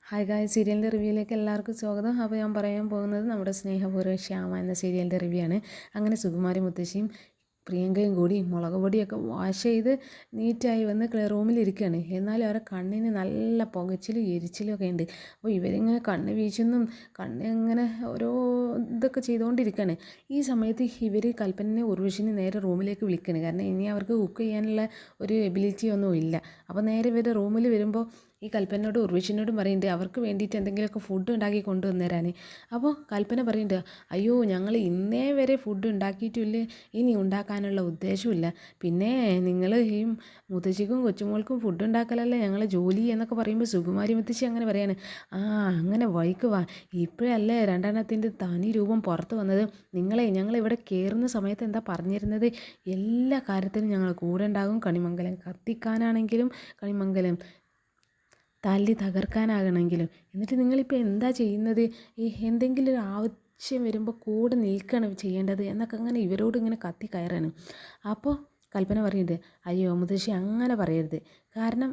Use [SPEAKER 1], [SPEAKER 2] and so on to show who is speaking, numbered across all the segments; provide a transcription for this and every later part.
[SPEAKER 1] Hi ഗായ്, സീരിയലിൻ്റെ റിവ്യൂയിലേക്ക് എല്ലാവർക്കും സ്വാഗതം. അപ്പോൾ ഞാൻ പറയാൻ പോകുന്നത് നമ്മുടെ സ്നേഹപൂർവ്വ ശ്യാമ എന്ന സീരിയലിൻ്റെ റിവ്യൂ ആണ്. അങ്ങനെ സുകുമാരി മുത്തശ്ശിയും പ്രിയങ്കയും കൂടി മുളക് പൊടിയൊക്കെ വാഷ് ചെയ്ത് നീറ്റായി വന്ന് റൂമിലിരിക്കുകയാണ്. എന്നാലും അവരുടെ കണ്ണിന് നല്ല പുകച്ചിലും എരിച്ചിലും ഒക്കെ ഉണ്ട്. അപ്പോൾ ഇവരിങ്ങനെ കണ്ണ് വീശുന്നും കണ്ണ് ഇങ്ങനെ ഓരോ ഇതൊക്കെ ചെയ്തുകൊണ്ടിരിക്കുകയാണ്. ഈ സമയത്ത് ഇവർ കൽപ്പനനെ ഉർവശിനെ നേരെ റൂമിലേക്ക് വിളിക്കുകയാണ്. കാരണം ഇനി അവർക്ക് കുക്ക് ചെയ്യാനുള്ള ഒരു എബിലിറ്റി ഒന്നും ഇല്ല. അപ്പോൾ നേരെ ഇവരുടെ റൂമിൽ വരുമ്പോൾ ഈ കൽപ്പനയോടും ഉർവശിനോടും പറയുന്നുണ്ട് അവർക്ക് വേണ്ടിയിട്ട് എന്തെങ്കിലുമൊക്കെ ഫുഡ് ഉണ്ടാക്കി കൊണ്ടുവന്നുതരാൻ. അപ്പോൾ കൽപ്പന പറയുന്നുണ്ട്, അയ്യോ ഞങ്ങൾ ഇന്നേ വരെ ഫുഡ് ഉണ്ടാക്കിയിട്ടില്ല, ഇനി ഉണ്ടാക്കാനുള്ള ഉദ്ദേശമില്ല. പിന്നെ നിങ്ങൾ ഈ മുത്തശ്ശിക്കും കൊച്ചുമോൾക്കും ഫുഡ് ഉണ്ടാക്കലല്ലേ ഞങ്ങൾ ജോലി എന്നൊക്കെ പറയുമ്പോൾ സുകുമാരി മുത്തശ്ശി അങ്ങനെ പറയാണ്, അങ്ങനെ വൈക്ക് വാ, ഇപ്പോഴല്ലേ രണ്ടെണ്ണത്തിൻ്റെ തനി രൂപം പുറത്ത് വന്നത്. ഞങ്ങളിവിടെ കയറുന്ന സമയത്ത് എന്താ പറഞ്ഞിരുന്നത്, എല്ലാ കാര്യത്തിലും ഞങ്ങൾ കൂടെ ഉണ്ടാകും, കണിമംഗലം കത്തിക്കാനാണെങ്കിലും കണിമംഗലം തല്ലി തകർക്കാനാകണമെങ്കിലും. എന്നിട്ട് നിങ്ങളിപ്പോൾ എന്താ ചെയ്യുന്നത്, ഈ എന്തെങ്കിലും ഒരു ആവശ്യം വരുമ്പോൾ കൂടെ നിൽക്കണം ചെയ്യേണ്ടത് എന്നൊക്കെ അങ്ങനെ ഇവരോട് ഇങ്ങനെ കത്തി കയറാണ്. അപ്പോൾ കൽപ്പന പറയുന്നുണ്ട്, അയ്യോ മുത്തശ്ശി അങ്ങനെ പറയരുത്. കാരണം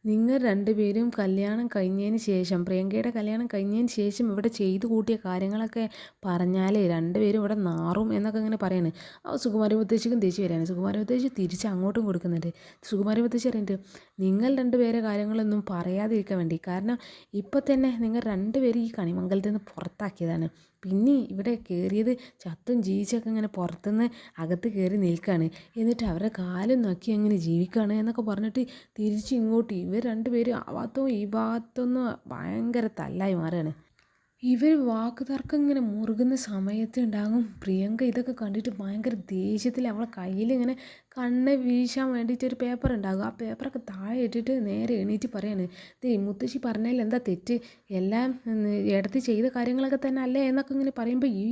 [SPEAKER 1] നിങ്ങൾ രണ്ടുപേരും കല്യാണം കഴിഞ്ഞതിന് ശേഷം, പ്രിയങ്കയുടെ കല്യാണം കഴിഞ്ഞതിന് ശേഷം ഇവിടെ ചെയ്തു കൂട്ടിയ കാര്യങ്ങളൊക്കെ പറഞ്ഞാലേ രണ്ടുപേരും ഇവിടെ നാറും എന്നൊക്കെ ഇങ്ങനെ പറയാണ്. അപ്പോൾ സുകുമാരി മുത്തശ്ശിക്കും ദേഷ്യം വരികയാണ്. സുകുമാരി മുത്തശ്ശി തിരിച്ച് അങ്ങോട്ടും കൊടുക്കുന്നുണ്ട്. സുകുമാരി മുത്തശ്ശി പറയുന്നുണ്ട്, നിങ്ങൾ രണ്ടുപേരെ കാര്യങ്ങളൊന്നും പറയാതിരിക്കാൻ വേണ്ടി, കാരണം ഇപ്പോൾ തന്നെ നിങ്ങൾ രണ്ടുപേരും ഈ കണിമംഗലത്തിൽ നിന്ന് പുറത്താക്കിയതാണ്. പിന്നെ ഇവിടെ കയറിയത് ചത്തും ജീവിച്ചൊക്കെ ഇങ്ങനെ പുറത്തുനിന്ന് അകത്ത് കയറി നിൽക്കുകയാണ്. എന്നിട്ട് അവരുടെ കാലും നക്കി അങ്ങനെ ജീവിക്കുകയാണ് എന്നൊക്കെ പറഞ്ഞിട്ട് തിരിച്ച് ഇങ്ങോട്ട് ഇവർ രണ്ടുപേരും ആ ഭാഗത്തും ഈ ഭാഗത്തൊന്നും ഭയങ്കര തല്ലായി മാറുകയാണ്. ഇവർ വാക്ക് തർക്കം ഇങ്ങനെ മുറുകുന്ന സമയത്ത് ഉണ്ടാകും പ്രിയങ്ക ഇതൊക്കെ കണ്ടിട്ട് ഭയങ്കര ദേഷ്യത്തിൽ അവളെ കയ്യിൽ ഇങ്ങനെ കണ്ണ് വീശാൻ വേണ്ടിയിട്ട് ഒരു പേപ്പർ ഉണ്ടാകും. ആ പേപ്പറൊക്കെ താഴെ ഇട്ടിട്ട് നേരെ എണീറ്റ് പറയാണ്, മുത്തശ്ശി പറഞ്ഞതിൽ എന്താ തെറ്റ്, എല്ലാം ഇടത്ത് ചെയ്ത കാര്യങ്ങളൊക്കെ തന്നെ അല്ലേ എന്നൊക്കെ ഇങ്ങനെ പറയുമ്പോൾ ഈ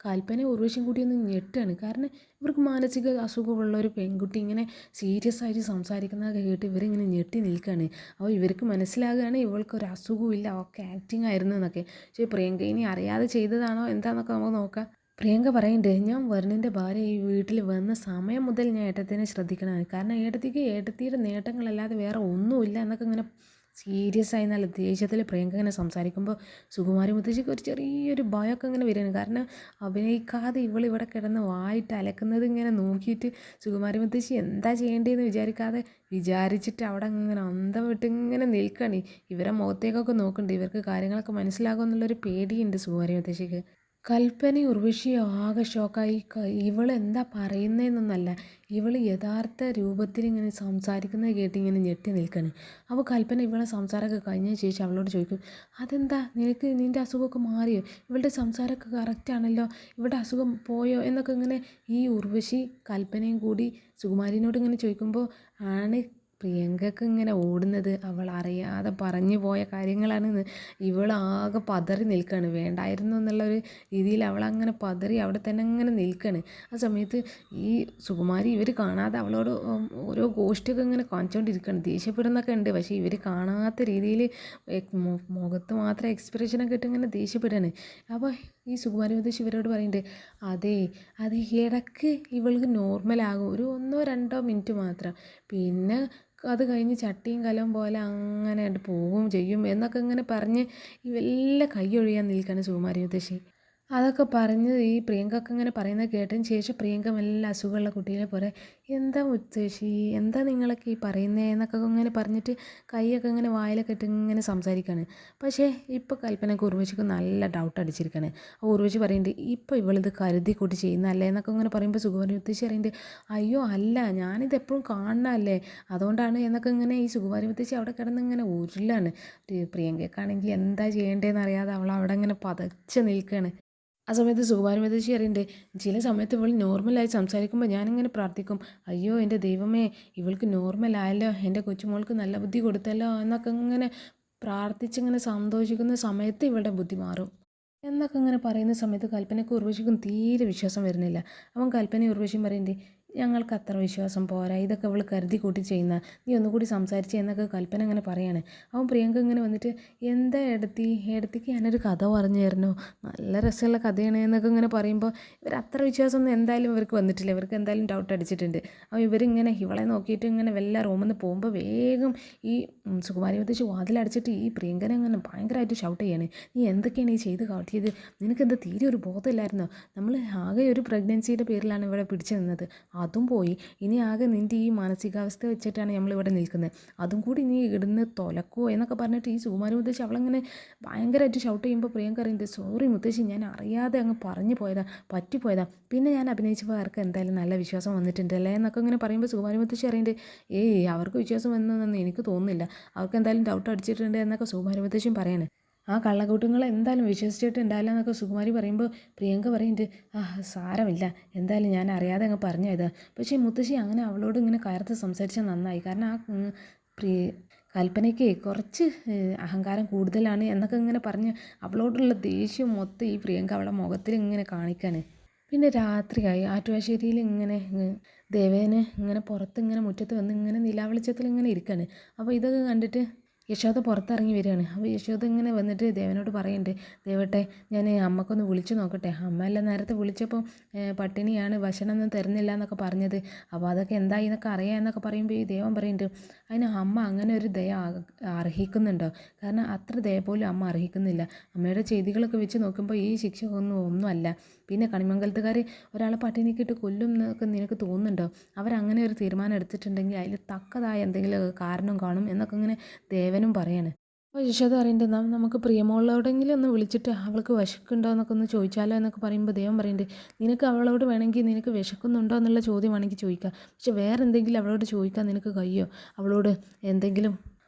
[SPEAKER 1] കൽപ്പന ഉർവശിയും കൂടി ഒന്ന് ഞെട്ടാണ്. കാരണം ഇവർക്ക് മാനസിക അസുഖമുള്ള ഒരു പെൺകുട്ടി ഇങ്ങനെ സീരിയസ് ആയിട്ട് സംസാരിക്കുന്നതൊക്കെ കേട്ട് ഇവരിങ്ങനെ ഞെട്ടി നിൽക്കുകയാണ്. അപ്പോൾ ഇവർക്ക് മനസ്സിലാകുകയാണ് ഇവൾക്കൊരു അസുഖവും ഇല്ല, ഒക്കെ ആക്ടിങ് ആയിരുന്നു എന്നൊക്കെ. പക്ഷേ പ്രിയങ്ക ഇനി അറിയാതെ ചെയ്തതാണോ എന്താണെന്നൊക്കെ നമുക്ക് നോക്കാം. പ്രിയങ്ക പറയുന്നുണ്ട്, ഞാൻ വരുണിൻ്റെ ഭാര്യ ഈ വീട്ടിൽ വന്ന സമയം മുതൽ ഞാൻ ഏട്ടത്തിനെ ശ്രദ്ധിക്കണമാണ്. കാരണം ഏട്ടത്തിയുടെ നേട്ടങ്ങളല്ലാതെ വേറെ ഒന്നുമില്ല എന്നൊക്കെ ഇങ്ങനെ സീരിയസ് ആയി നല്ല ദേഷ്യത്തിൽ പ്രിയങ്ക ഇങ്ങനെ സംസാരിക്കുമ്പോൾ സുകുമാരി മുത്തശ്ശിക്ക് ഒരു ചെറിയൊരു ഭയമൊക്കെ ഇങ്ങനെ വരികയാണ്. കാരണം അഭിനയിക്കാതെ ഇവളിവിടെ കിടന്ന് വായിട്ട് അലക്കുന്നത് ഇങ്ങനെ നോക്കിയിട്ട് സുകുമാരി മുത്തശ്ശി എന്താ ചെയ്യേണ്ടതെന്ന് വിചാരിച്ചിട്ട് അവിടെ ഇങ്ങനെ അന്തം വിട്ട് ഇങ്ങനെ നിൽക്കുകയാണ്. ഇവരെ മുഖത്തേക്കൊക്കെ നോക്കുന്നുണ്ട്, ഇവർക്ക് കാര്യങ്ങളൊക്കെ മനസ്സിലാകുമെന്നുള്ളൊരു പേടിയുണ്ട് സുകുമാരി മുത്തശ്ശിക്ക്. കൽപ്പനയും ഉർവശിയും ആകെ ഷോക്കായി. ഇവളെന്താ പറയുന്നതെന്നൊന്നല്ല, ഇവൾ യഥാർത്ഥ രൂപത്തിൽ ഇങ്ങനെ സംസാരിക്കുന്നത് കേട്ട് ഇങ്ങനെ ഞെട്ടി നിൽക്കുകയാണ്. അപ്പോൾ കൽപ്പന ഇവളെ സംസാരമൊക്കെ കഴിഞ്ഞതിന് ശേഷം അവളോട് ചോദിക്കും, അതെന്താ നിൻ്റെ അസുഖമൊക്കെ മാറിയോ, ഇവളുടെ സംസാരമൊക്കെ കറക്റ്റാണല്ലോ, ഇവളുടെ അസുഖം പോയോ എന്നൊക്കെ ഇങ്ങനെ ഈ ഉർവശി കൽപ്പനയും കൂടി സുകുമാരിനോട് ഇങ്ങനെ ചോദിക്കുമ്പോൾ ആണ് പ്രിയങ്കക്ക് ഇങ്ങനെ ഓടുന്നത് അവൾ അറിയാതെ പറഞ്ഞു പോയ കാര്യങ്ങളാണെന്ന്. ഇവളാകെ പതറി നിൽക്കുകയാണ്. വേണ്ടായിരുന്നു എന്നുള്ളൊരു രീതിയിൽ അവളങ്ങനെ പതറി അവിടെ തന്നെ അങ്ങനെ നിൽക്കുകയാണ്. ആ സമയത്ത് ഈ സുകുമാരി ഇവർ കാണാതെ അവളോട് ഓരോ ഗോഷ്ഠിയൊക്കെ ഇങ്ങനെ കാണിച്ചുകൊണ്ടിരിക്കുകയാണ്. ദേഷ്യപ്പെടുന്നൊക്കെ ഉണ്ട്, പക്ഷേ ഇവർ കാണാത്ത രീതിയിൽ മുഖത്ത് മാത്രം എക്സ്പ്രഷനൊക്കെ ഇട്ട് ഇങ്ങനെ ദേഷ്യപ്പെടുകയാണ്. അപ്പോൾ ഈ സുകുമാരി മുത്തശ്ശി ഇവരോട് പറയുന്നുണ്ട്, അത് ഇടയ്ക്ക് ഇവൾക്ക് നോർമലാകും, ഒരു 1-2 മിനിറ്റ് മാത്രം, പിന്നെ അത് കഴിഞ്ഞ് ചട്ടിയും കലവും പോലെ അങ്ങനെ പോവുകയും ചെയ്യും എന്നൊക്കെ ഇങ്ങനെ പറഞ്ഞ് ഇവെല്ലാം കൈയൊഴിയാൻ നിൽക്കുകയാണ് സുകുമാരി മുത്തശ്ശി. അതൊക്കെ പറഞ്ഞ് ഈ പ്രിയങ്കൊക്കെ ഇങ്ങനെ പറയുന്നത് കേട്ടതിന് ശേഷം പ്രിയങ്ക മെല്ലെ അസുഖമുള്ള കുട്ടീനെ പോലെ, എന്താ മുത്തശ്ശി, എന്താ നിങ്ങളൊക്കെ ഈ പറയുന്നത് എന്നൊക്കെ ഇങ്ങനെ പറഞ്ഞിട്ട് കൈയൊക്കെ ഇങ്ങനെ വായിലൊക്കെ ഇട്ട് ഇങ്ങനെ സംസാരിക്കുകയാണ്. പക്ഷേ ഇപ്പോൾ കൽപ്പനയ്ക്ക് ഉർവശിക്ക് നല്ല ഡൗട്ട് അടിച്ചിരിക്കുകയാണ്. അപ്പോൾ ഉർവശി പറയുന്നുണ്ട്, ഇപ്പോൾ ഇവളിത് കരുതി കൂട്ടി ചെയ്യുന്നതല്ലേ എന്നൊക്കെ ഇങ്ങനെ പറയുമ്പോൾ സുകുമാരി മുത്തശ്ശി പറയുന്നുണ്ട്, അയ്യോ അല്ല, ഞാനിത് എപ്പോഴും കാണണമല്ലേ, അതുകൊണ്ടാണ് എന്നൊക്കെ ഇങ്ങനെ ഈ സുകുമാരി മുത്തശ്ശി അവിടെ കിടന്ന് ഇങ്ങനെ ഉരുളാണ്. പ്രിയങ്കയ്ക്കാണെങ്കിൽ എന്താ ചെയ്യേണ്ടതെന്ന് അറിയാതെ അവൾ അവിടെ ഇങ്ങനെ പതച്ച് നിൽക്കുകയാണ്. ആ സമയത്ത് സുകുമാരി മുത്തശ്ശി അറിയുന്നുണ്ട്, ചില സമയത്ത് ഇവൾ നോർമലായി സംസാരിക്കുമ്പോൾ ഞാനിങ്ങനെ പ്രാർത്ഥിക്കും, അയ്യോ എൻ്റെ ദൈവമേ ഇവൾക്ക് നോർമലായല്ലോ, എൻ്റെ കൊച്ചുമോൾക്ക് നല്ല ബുദ്ധി കൊടുത്തല്ലോ എന്നൊക്കെ ഇങ്ങനെ പ്രാർത്ഥിച്ചിങ്ങനെ സന്തോഷിക്കുന്ന സമയത്ത് ഇവളുടെ ബുദ്ധി മാറും എന്നൊക്കെ ഇങ്ങനെ പറയുന്ന സമയത്ത് കൽപ്പനയ്ക്ക് ഉർവശിക്കും തീരെ വിശ്വാസം വരുന്നില്ല. അവൻ കൽപ്പനയും ഉർവശിയും പറയുന്നുണ്ട്, ഞങ്ങൾക്ക് അത്ര വിശ്വാസം പോരാ, ഇതൊക്കെ അവൾ കരുതി കൂട്ടി ചെയ്യുന്ന, നീ ഒന്നുകൂടി സംസാരിച്ച് എന്നൊക്കെ കൽപ്പന ഇങ്ങനെ പറയാണ്. അവൻ പ്രിയങ്ക ഇങ്ങനെ വന്നിട്ട് എന്താ എടുത്തിക്ക് ഞാനൊരു കഥ പറഞ്ഞു തരണോ, നല്ല രസമുള്ള കഥയാണ് എന്നൊക്കെ ഇങ്ങനെ പറയുമ്പോൾ ഇവർ അത്ര വിശ്വാസമൊന്നും എന്തായാലും ഇവർക്ക് വന്നിട്ടില്ല. ഇവർക്ക് എന്തായാലും ഡൗട്ട് അടിച്ചിട്ടുണ്ട്. അപ്പോൾ ഇവരിങ്ങനെ ഇവളെ നോക്കിയിട്ട് ഇങ്ങനെ വല്ല റൂമിൽ നിന്ന് പോകുമ്പോൾ വേഗം ഈ സുകുമാരി മുത്തശ്ശി വാതിലടച്ചിട്ട് ഈ പ്രിയങ്കനെ അങ്ങനെ ഭയങ്കരമായിട്ട് ഷൗട്ട് ചെയ്യാണ്. നീ എന്തൊക്കെയാണ് ഈ ചെയ്ത് കാട്ടിയത്, നിനക്കെന്താ തീരെ ഒരു ബോധമില്ലായിരുന്നോ, നമ്മൾ ആകെ ഒരു പ്രഗ്നൻസിയുടെ പേരിലാണ് ഇവിടെ പിടിച്ചു നിന്നത്, അതും പോയി, ഇനി ആകെ നിൻ്റെ ഈ മാനസികാവസ്ഥ വെച്ചിട്ടാണ് നമ്മളിവിടെ നിൽക്കുന്നത്, അതും കൂടി നീ ഇടുന്ന് തൊലക്കോ എന്നൊക്കെ പറഞ്ഞിട്ട് ഈ സുകുമാരി മുത്തശ്ശി അവളങ്ങനെ ഭയങ്കരമായിട്ട് ഷൗട്ട് ചെയ്യുമ്പോൾ പ്രിയങ്ക അറിയുന്നുണ്ട്, സോറി മുത്തശ്ശി, ഞാൻ അറിയാതെ അങ്ങ് പറഞ്ഞു പോയതാ, പറ്റിപ്പോയതാ, പിന്നെ ഞാൻ അഭിനയിച്ചപ്പോൾ അവർക്ക് എന്തായാലും നല്ല വിശ്വാസം വന്നിട്ടുണ്ടല്ലേ എന്നൊക്കെ ഇങ്ങനെ പറയുമ്പോൾ സുകുമാരി മുത്തശ്ശി അറിയുന്നുണ്ട്, ഏയ് അവർക്ക് വിശ്വാസം വന്നതെന്ന് എനിക്ക് തോന്നുന്നില്ല, അവർക്ക് എന്തായാലും ഡൗട്ട് അടിച്ചിട്ടുണ്ട് എന്നൊക്കെ സുകുമാരി മുത്തശ്ശിയും പറയാണ്. ആ കള്ളക്കൂട്ടങ്ങളെ എന്തായാലും വിശ്വസിച്ചിട്ടുണ്ടാവില്ല എന്നൊക്കെ സുകുമാരി പറയുമ്പോൾ പ്രിയങ്ക പറയുന്നുണ്ട്, സാരമില്ല, എന്തായാലും ഞാൻ അറിയാതെ അങ്ങ് പറഞ്ഞതാ, പക്ഷേ മുത്തശ്ശി അങ്ങനെ അവളോട് ഇങ്ങനെ കയർത്ത് സംസാരിച്ചാൽ നന്നായി, കാരണം ആ പ്രിയ കൽപ്പനയ്ക്ക് കുറച്ച് അഹങ്കാരം കൂടുതലാണ് എന്നൊക്കെ ഇങ്ങനെ പറഞ്ഞ് അവളോടുള്ള ദേഷ്യം മൊത്തം ഈ പ്രിയങ്ക അവളുടെ മുഖത്തിൽ ഇങ്ങനെ കാണിക്കാണ്. പിന്നെ രാത്രിയായി, ആറ്റുവാശ്ശേരിയിൽ ഇങ്ങനെ ദേവേനെ ഇങ്ങനെ പുറത്ത് ഇങ്ങനെ മുറ്റത്ത് വന്ന് ഇങ്ങനെ നിലാവെളിച്ചത്തിൽ ഇങ്ങനെ ഇരിക്കുകയാണ്. അപ്പോൾ ഇതൊക്കെ കണ്ടിട്ട് യശോദ പുറത്തിറങ്ങി വരികയാണ്. അപ്പോൾ യശോദ ഇങ്ങനെ വന്നിട്ട് ദേവനോട് പറയുന്നുണ്ട്, ദേവട്ടെ ഞാൻ അമ്മക്കൊന്ന് വിളിച്ചു നോക്കട്ടെ, അമ്മ എല്ലാം നേരത്തെ വിളിച്ചപ്പോൾ പട്ടിണിയാണ്, ഭക്ഷണമൊന്നും തരുന്നില്ല എന്നൊക്കെ പറഞ്ഞത്, അപ്പോൾ അതൊക്കെ എന്തായി എന്നൊക്കെ അറിയാം എന്നൊക്കെ പറയുമ്പോൾ ഈ ദേവൻ പറയുന്നുണ്ട്, അതിന് അമ്മ അങ്ങനെ ഒരു ദയ അർഹിക്കുന്നുണ്ടോ, കാരണം അത്ര ദയ പോലും അമ്മ അർഹിക്കുന്നില്ല, അമ്മയുടെ ചെയ്തികളൊക്കെ വെച്ച് നോക്കുമ്പോൾ ഈ ശിക്ഷ ഒന്നുമല്ല, പിന്നെ കണിമംഗലത്തുകാർ ഒരാളെ പട്ടിണിക്കിട്ട് കൊല്ലും എന്നൊക്കെ നിനക്ക് തോന്നുന്നുണ്ടോ, അവരങ്ങനെ ഒരു തീരുമാനം എടുത്തിട്ടുണ്ടെങ്കിൽ അതിൽ തക്കതായ എന്തെങ്കിലും കാരണം കാണും എന്നൊക്കെ ഇങ്ങനെ ദേവനും പറയാണ്. അപ്പോൾ യശോദ പറയുന്നുണ്ട്, നമുക്ക് പ്രിയമോളോടെങ്കിലും ഒന്ന് വിളിച്ചിട്ട് അവൾക്ക് വിശക്കുണ്ടോ എന്നൊക്കെ ഒന്ന് ചോദിച്ചാലോ എന്നൊക്കെ പറയുമ്പോൾ ദേവൻ പറയുന്നുണ്ട്, നിനക്ക് അവളോട് വേണമെങ്കിൽ നിനക്ക് വിശക്കുന്നുണ്ടോ എന്നുള്ള ചോദ്യം വേണമെങ്കിൽ ചോദിക്കാം, പക്ഷെ വേറെ എന്തെങ്കിലും അവളോട് ചോദിക്കാൻ നിനക്ക് കഴിയോ, അവളോട് എന്തെങ്കിലും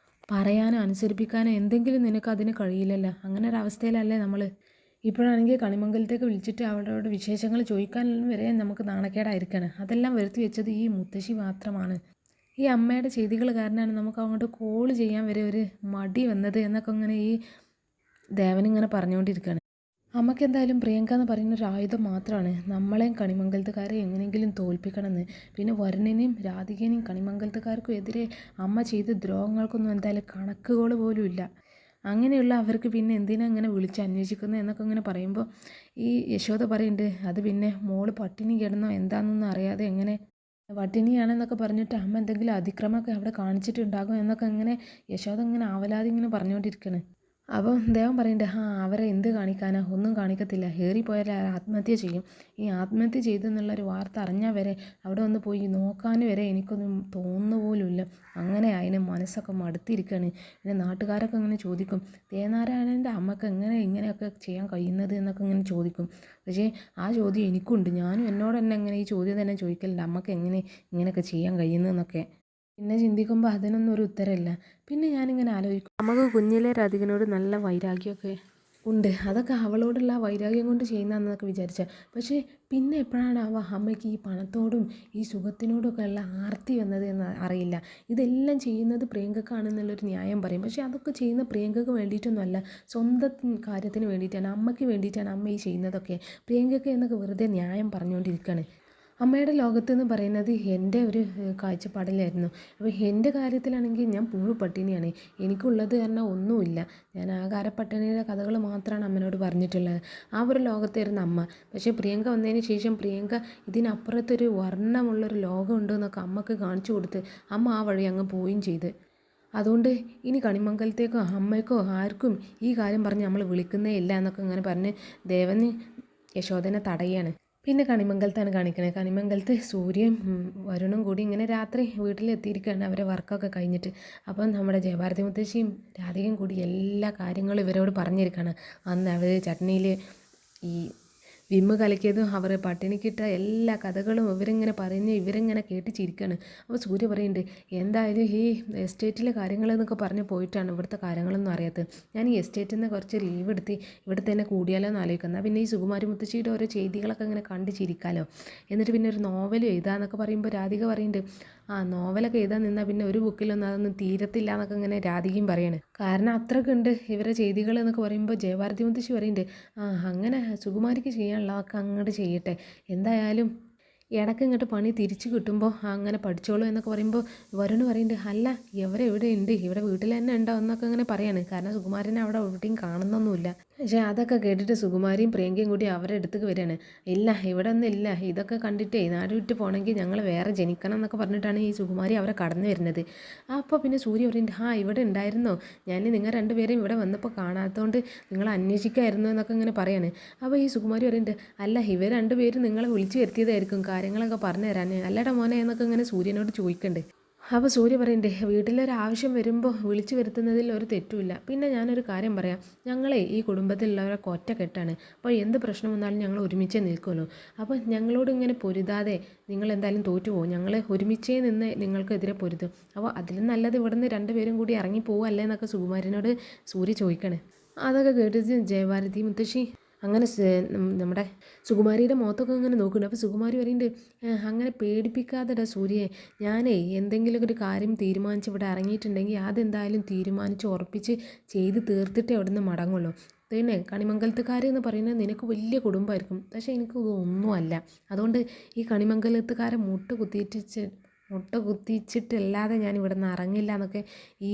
[SPEAKER 1] പറയാനോ അനുസരിപ്പിക്കാനോ എന്തെങ്കിലും നിനക്ക് അതിന് കഴിയില്ലല്ലോ, അങ്ങനെ ഒരു അവസ്ഥയിലല്ലേ നമ്മൾ. ഇപ്പോഴാണെങ്കിൽ കണിമംഗലത്തേക്ക് വിളിച്ചിട്ട് അവളോട് വിശേഷങ്ങൾ ചോദിക്കാൻ വരെ നമുക്ക് നാണക്കേടായിരിക്കണം, അതെല്ലാം വരുത്തി വെച്ചത് ഈ മുത്തശ്ശി മാത്രമാണ്, ഈ അമ്മയുടെ ചെയ്തികൾ കാരണമാണ് നമുക്ക് അങ്ങോട്ട് കോൾ ചെയ്യാൻ വരെ ഒരു മടി വന്നത് എന്നൊക്കെ ഇങ്ങനെ ഈ ദേവനിങ്ങനെ പറഞ്ഞുകൊണ്ടിരിക്കുകയാണ്. അമ്മയ്ക്ക് എന്തായാലും പ്രിയങ്ക എന്ന് പറയുന്ന ഒരു ആയുധം മാത്രമാണ്, നമ്മളെയും കണിമംഗലത്തുകാരെ എങ്ങനെയെങ്കിലും തോൽപ്പിക്കണമെന്ന്, പിന്നെ വരുണിനെയും രാധികനെയും കണിമംഗലത്തുകാർക്കും എതിരെ അമ്മ ചെയ്ത ദ്രോഹങ്ങൾക്കൊന്നും എന്തായാലും കണക്കുകൾ പോലും ഇല്ല, അങ്ങനെയുള്ള അവർക്ക് പിന്നെ എന്തിനാ ഇങ്ങനെ വിളിച്ച് അന്വേഷിക്കുന്നത് എന്നൊക്കെ ഇങ്ങനെ പറയുമ്പോൾ ഈ യശോദ പറയുന്നുണ്ട്, അത് പിന്നെ മോള് പട്ടിണി കിടന്നോ എന്താണെന്നൊന്നും അറിയാതെ എങ്ങനെ പട്ടിണിയാണെന്നൊക്കെ പറഞ്ഞിട്ട് അമ്മ എന്തെങ്കിലും അതിക്രമമൊക്കെ അവിടെ കാണിച്ചിട്ടുണ്ടാകും എന്നൊക്കെ ഇങ്ങനെ യശോദ ഇങ്ങനെ ആവലാതി ഇങ്ങനെ പറഞ്ഞുകൊണ്ടിരിക്കുകയാണ്. അപ്പം ദേവൻ പറയുന്നുണ്ട്, അവരെ എന്ത് കാണിക്കാനാ, ഒന്നും കാണിക്കത്തില്ല, ഏറിപ്പോയാൽ ആത്മഹത്യ ചെയ്യും, ഈ ആത്മഹത്യ ചെയ്തെന്നുള്ളൊരു വാർത്ത അറിഞ്ഞാൽ വരെ അവിടെ ഒന്ന് പോയി നോക്കാൻ വരെ എനിക്കൊന്നും തോന്നുന്നു പോലുമില്ല, അങ്ങനെ അതിന് മനസ്സൊക്കെ മടുത്തിരിക്കുകയാണ്. പിന്നെ നാട്ടുകാരൊക്കെ ഇങ്ങനെ ചോദിക്കും, ദേവനാരായണൻ്റെ അമ്മക്ക് എങ്ങനെ ഇങ്ങനെയൊക്കെ ചെയ്യാൻ കഴിയുന്നത് എന്നൊക്കെ ഇങ്ങനെ ചോദിക്കും, പക്ഷേ ആ ചോദ്യം എനിക്കുണ്ട്, ഞാനും എന്നോട് തന്നെ ഇങ്ങനെ ഈ ചോദ്യം തന്നെ ചോദിക്കലുണ്ട്, അമ്മക്ക് എങ്ങനെ ഇങ്ങനെയൊക്കെ ചെയ്യാൻ കഴിയുന്നതെന്നൊക്കെ. പിന്നെ ചിന്തിക്കുമ്പോൾ അതിനൊന്നും ഒരു ഉത്തരമില്ല. പിന്നെ ഞാനിങ്ങനെ ആലോചിക്കും, നമുക്ക് കുഞ്ഞിലെ രാധികനോട് നല്ല വൈരാഗ്യമൊക്കെ ഉണ്ട്, അതൊക്കെ അവളോടുള്ള വൈരാഗ്യം കൊണ്ട് ചെയ്യുന്നതെന്നൊക്കെ വിചാരിച്ചാൽ, പക്ഷേ പിന്നെ എപ്പോഴാണ് അമ്മയ്ക്ക് ഈ പണത്തോടും ഈ സുഖത്തിനോടൊക്കെ ഉള്ള ആർത്തി വന്നത് എന്ന് അറിയില്ല. ഇതെല്ലാം ചെയ്യുന്നത് പ്രിയങ്കക്കാണെന്നുള്ളൊരു ന്യായം പറയും, പക്ഷേ അതൊക്കെ ചെയ്യുന്ന പ്രിയങ്കക്ക് വേണ്ടിയിട്ടൊന്നുമല്ല, സ്വന്തം കാര്യത്തിന് വേണ്ടിയിട്ടാണ്, അമ്മയ്ക്ക് വേണ്ടിയിട്ടാണ് അമ്മ ഈ ചെയ്യുന്നതൊക്കെ, പ്രിയങ്കയ്ക്ക് എന്നൊക്കെ വെറുതെ ന്യായം പറഞ്ഞുകൊണ്ടിരിക്കുകയാണ്. അമ്മയുടെ ലോകത്തെന്ന് പറയുന്നത് എൻ്റെ ഒരു കാഴ്ചപ്പാടിലായിരുന്നു. അപ്പോൾ എൻ്റെ കാര്യത്തിലാണെങ്കിൽ ഞാൻ മുഴു പട്ടിണിയാണ്, എനിക്കുള്ളത് കാരണം ഒന്നുമില്ല, ഞാൻ ആകാരപ്പട്ടിണിയുടെ കഥകൾ മാത്രമാണ് അമ്മനോട് പറഞ്ഞിട്ടുള്ളത്, ആ ഒരു ലോകത്തായിരുന്നു അമ്മ. പക്ഷേ പ്രിയങ്ക വന്നതിന് ശേഷം പ്രിയങ്ക ഇതിനപ്പുറത്തൊരു വർണ്ണമുള്ളൊരു ലോകമുണ്ട് എന്നൊക്കെ അമ്മക്ക് കാണിച്ചു കൊടുത്ത് അമ്മ ആ വഴി അങ്ങ് പോവുകയും ചെയ്ത്. അതുകൊണ്ട് ഇനി കണിമംഗലത്തേക്കോ അമ്മയ്ക്കോ ആർക്കും ഈ കാര്യം പറഞ്ഞ് നമ്മൾ വിളിക്കുന്നേ ഇല്ല എന്നൊക്കെ ഇങ്ങനെ പറഞ്ഞ് ദേവന് യശോദനെ തടയാണ്. പിന്നെ കണിമംഗലത്താണ് കാണിക്കുന്നത്. കണിമംഗലത്ത് സൂര്യയും വരുണും കൂടി ഇങ്ങനെ രാത്രി വീട്ടിലെത്തിയിരിക്കുകയാണ് അവരെ വർക്കൊക്കെ കഴിഞ്ഞിട്ട്. അപ്പം നമ്മുടെ ജയഭാരതി മുത്തശ്ശിയും രാധികയും കൂടി എല്ലാ കാര്യങ്ങളും ഇവരോട് പറഞ്ഞിരിക്കുകയാണ്. അന്ന് അവർ ചട്നിയിൽ ഈ വിമ്മ് കലക്കിയതും അവർ പട്ടിണിക്കിട്ട എല്ലാ കഥകളും ഇവരിങ്ങനെ കേട്ട് ചിരിക്കുകയാണ്. അപ്പോൾ സൂര്യ പറയുന്നുണ്ട്, എന്തായാലും ഈ എസ്റ്റേറ്റിലെ കാര്യങ്ങളെന്നൊക്കെ പറഞ്ഞ് പോയിട്ടാണ് ഇവിടുത്തെ കാര്യങ്ങളൊന്നും അറിയാത്തത്, ഞാൻ ഈ എസ്റ്റേറ്റിൽ നിന്ന് കുറച്ച് ലീവ് എടുത്ത് ഇവിടെ തന്നെ കൂടിയാലോ എന്ന് ആലോചിക്കുന്നത്, പിന്നെ ഈ സുകുമാരി മുത്തശ്ശിയുടെ ഓരോ ചെയ്തികളൊക്കെ ഇങ്ങനെ കണ്ട് ചിരിക്കാലോ, എന്നിട്ട് പിന്നെ ഒരു നോവൽ എഴുതാന്നൊക്കെ പറയുമ്പോൾ രാധിക പറയുന്നുണ്ട്, നോവലൊക്കെ എഴുതാൻ നിന്നാൽ പിന്നെ ഒരു ബുക്കിലൊന്നും അതൊന്നും തീരത്തില്ല എന്നൊക്കെ ഇങ്ങനെ രാധികയും പറയാണ്. കാരണം അത്രയൊക്കെ ഉണ്ട് ഇവരെ ചെയ്തികൾ എന്നൊക്കെ പറയുമ്പോൾ ജയഭാരതി മുത്തശ്ശി പറയുന്നുണ്ട്, അങ്ങനെ സുകുമാരിക്ക് ചെയ്യാനുള്ളതൊക്കെ അങ്ങോട്ട് ചെയ്യട്ടെ, എന്തായാലും ഇടയ്ക്ക് ഇങ്ങോട്ട് പണി തിരിച്ച് കിട്ടുമ്പോൾ അങ്ങനെ പഠിച്ചോളൂ എന്നൊക്കെ പറയുമ്പോൾ വരുൺ പറയുന്നുണ്ട്, അല്ല ഇവരെവിടെ ഉണ്ട്, ഇവിടെ വീട്ടിൽ തന്നെ ഉണ്ടോ എന്നൊക്കെ ഇങ്ങനെ പറയാണ്. കാരണം സുകുമാരനെ അവിടെ എവിടെയും കാണുന്നൊന്നുമില്ല. പക്ഷേ അതൊക്കെ കേട്ടിട്ട് സുകുമാരിയും പ്രിയങ്കയും കൂടി അവരുടെ അടുത്തേക്ക് വരികയാണ്. ഇല്ല ഇവിടെ ഒന്നും ഇല്ല, ഇതൊക്കെ കണ്ടിട്ടേ നാട് വിട്ട് പോകണമെങ്കിൽ ഞങ്ങൾ വേറെ ജനിക്കണം എന്നൊക്കെ പറഞ്ഞിട്ടാണ് ഈ സുകുമാരി അവരെ കടന്നു വരുന്നത്. അപ്പോൾ പിന്നെ സൂര്യ പറയുന്നുണ്ട്, ഇവിടെ ഉണ്ടായിരുന്നോ, ഞാൻ നിങ്ങൾ രണ്ടുപേരും ഇവിടെ വന്നപ്പോൾ കാണാത്തതുകൊണ്ട് നിങ്ങൾ അന്വേഷിക്കായിരുന്നു എന്നൊക്കെ ഇങ്ങനെ പറയാണ്. അപ്പോൾ ഈ സുകുമാരി പറയുന്നുണ്ട്, അല്ല ഇവർ രണ്ടുപേരും നിങ്ങളെ വിളിച്ചു വരുത്തിയതായിരിക്കും കാര്യങ്ങളൊക്കെ പറഞ്ഞു തരാൻ, അല്ലടാ മോനെ എന്നൊക്കെ ഇങ്ങനെ സൂര്യനോട് ചോദിക്കണ്ട്. അപ്പോൾ സൂര്യ പറയണ്ടേ, വീട്ടിലൊരാവശ്യം വരുമ്പോൾ വിളിച്ചു വരുത്തുന്നതിൽ ഒരു തെറ്റുമില്ല. പിന്നെ ഞാനൊരു കാര്യം പറയാം, ഞങ്ങളെ ഈ കുടുംബത്തിലുള്ളവരൊക്കെ ഒറ്റക്കെട്ടാണ്. അപ്പോൾ എന്ത് പ്രശ്നം വന്നാലും ഞങ്ങൾ ഒരുമിച്ചേ നിൽക്കുമല്ലോ. അപ്പോൾ ഞങ്ങളോട് ഇങ്ങനെ പൊരുതാതെ നിങ്ങൾ എന്തായാലും തോറ്റുപോകും, ഞങ്ങൾ ഒരുമിച്ചേ നിന്ന് നിങ്ങൾക്കെതിരെ പൊരുതും. അപ്പോൾ അതിലും നല്ലത് ഇവിടുന്ന് രണ്ടുപേരും കൂടി ഇറങ്ങി പോവല്ലേ എന്നൊക്കെ സുകുമാരനോട് സൂര്യ ചോദിക്കണേ. അതൊക്കെ കേട്ടിട്ട് ജയഭാരതി മുത്തശ്ശി അങ്ങനെ നമ്മുടെ സുകുമാരിയുടെ മുഖത്തൊക്കെ ഇങ്ങനെ നോക്കുന്നുണ്ട്. അപ്പോൾ സുകുമാരി പറയുന്നുണ്ട്, അങ്ങനെ പേടിപ്പിക്കാതെടാ സൂര്യയെ, ഞാനേ എന്തെങ്കിലുമൊക്കെ ഒരു കാര്യം തീരുമാനിച്ച് ഇവിടെ ഇറങ്ങിയിട്ടുണ്ടെങ്കിൽ അതെന്തായാലും തീരുമാനിച്ച് ഉറപ്പിച്ച് ചെയ്ത് തീർത്തിട്ടേ അവിടെ നിന്ന് മടങ്ങുള്ളൂ. പിന്നെ കണിമംഗലത്തുകാർ എന്ന് പറയുന്നത് നിനക്ക് വലിയ കുടുംബമായിരിക്കും, പക്ഷേ എനിക്ക് ഒന്നുമല്ല. അതുകൊണ്ട് ഈ കണിമംഗലത്തുകാരെ മുട്ട കുത്തിച്ചിട്ടല്ലാതെ ഞാൻ ഇവിടെ നിന്ന് ഇറങ്ങില്ല എന്നൊക്കെ ഈ